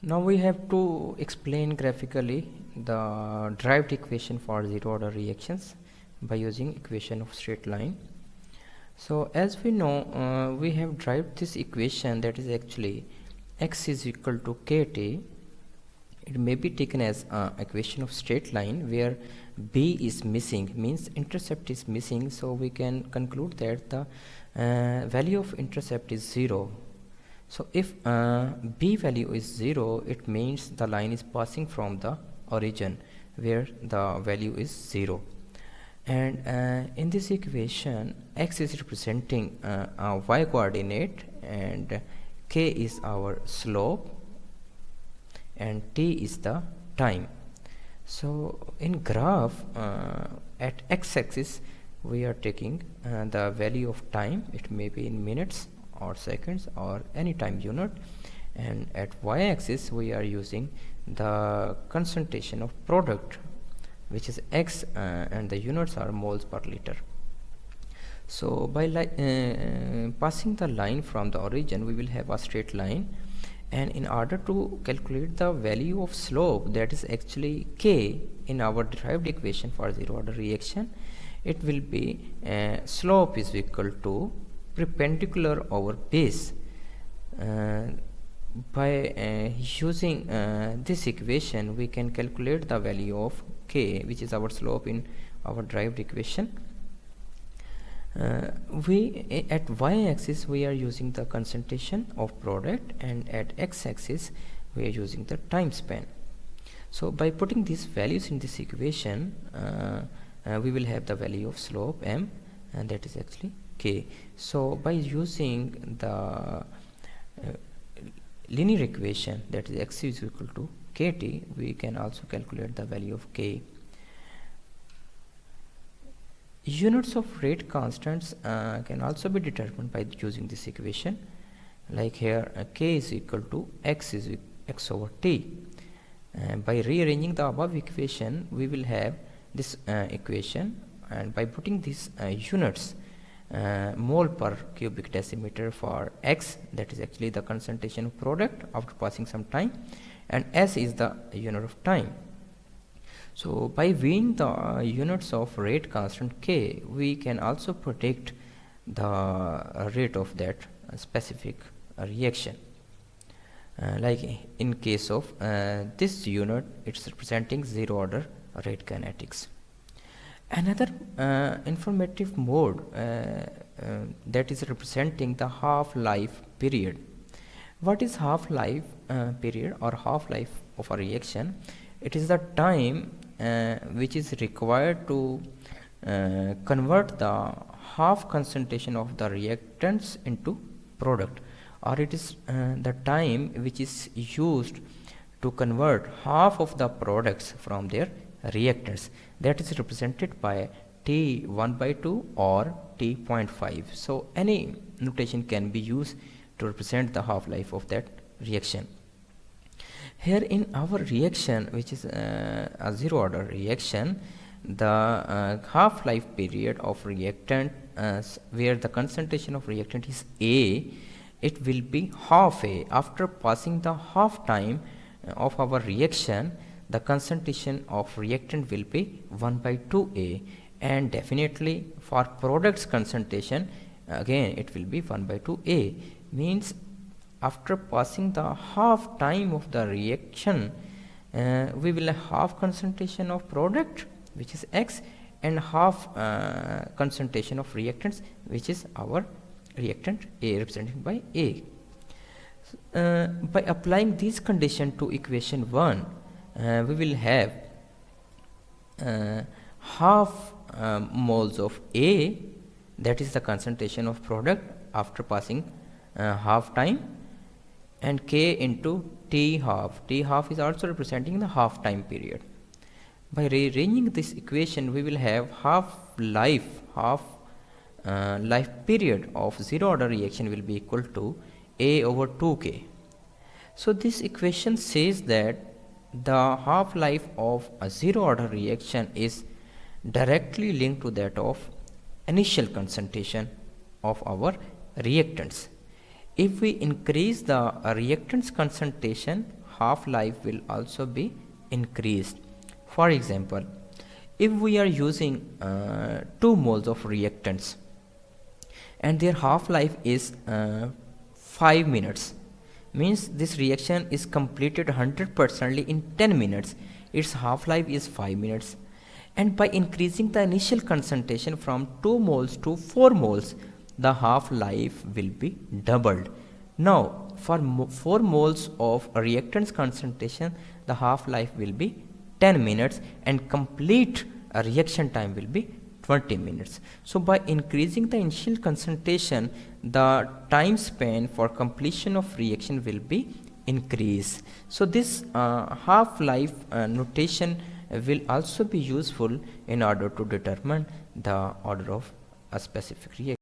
Now we have to explain graphically the derived equation for zero order reactions by using equation of straight line. So as we know, we have derived this equation, that is actually x is equal to kt. It may be taken as equation of straight line where b is missing, means intercept is missing, so we can conclude that the value of intercept is 0. So if b value is 0, it means the line is passing from the origin where the value is 0. And in this equation, x is representing a y coordinate and k is our slope and t is the time. So in graph, at x-axis we are taking the value of time, it may be in minutes or seconds or any time unit, and at y-axis we are using the concentration of product, which is x, and the units are moles per liter. So by passing the line from the origin, we will have a straight line, and in order to calculate the value of slope, that is actually k, in our derived equation for zero order reaction, it will be slope is equal to perpendicular over base. By using this equation, we can calculate the value of k, which is our slope in our derived equation. We at y-axis we are using the concentration of product, and at x-axis we are using the time span. So by putting these values in this equation, we will have the value of slope m, and that is actually k. So by using the linear equation, that is x is equal to kt, we can also calculate the value of k. Units of rate constants can also be determined by using this equation, like here k is equal to x over t. By rearranging the above equation, we will have this equation, and by putting these units, mole per cubic decimeter for x, that is actually the concentration of product after passing some time, and s is the unit of time. So by weighing the units of rate constant k, we can also predict the rate of that specific reaction. Like in case of this unit, it's representing zero order rate kinetics. Another informative mode that is representing the half-life period. What is half-life period or half-life of a reaction? It is the time which is required to convert the half concentration of the reactants into product, or it is the time which is used to convert half of the products from their reactants, that is represented by t 1/2 or t 0.5. So any notation can be used to represent the half-life of that reaction. Here in our reaction, which is a zero order reaction, the half-life period of reactant, where the concentration of reactant is A, it will be half A. After passing the half time of our reaction, the concentration of reactant will be 1/2 A, and definitely for products concentration, again it will be 1/2 A. Means after passing the half time of the reaction, we will have half concentration of product, which is x, and half concentration of reactants, which is our reactant A, represented by A. By applying this condition to equation 1, we will have half moles of A, that is the concentration of product after passing half time, and k into t half. T half is also representing the half time period. By rearranging this equation, we will have life period of zero order reaction will be equal to A over 2k. So this equation says that the half life of a zero order reaction is directly linked to that of initial concentration of our reactants. If we increase the reactants concentration, half-life will also be increased. For example, if we are using 2 moles of reactants and their half-life is 5 minutes, means this reaction is completed 100% in 10 minutes, its half-life is 5 minutes, and by increasing the initial concentration from 2 moles to 4 moles, the half-life will be doubled. Now for 4 moles of reactants concentration, the half-life will be 10 minutes and complete reaction time will be 20 minutes. So by increasing the initial concentration, the time span for completion of reaction will be increased. So this half-life notation will also be useful in order to determine the order of a specific reaction.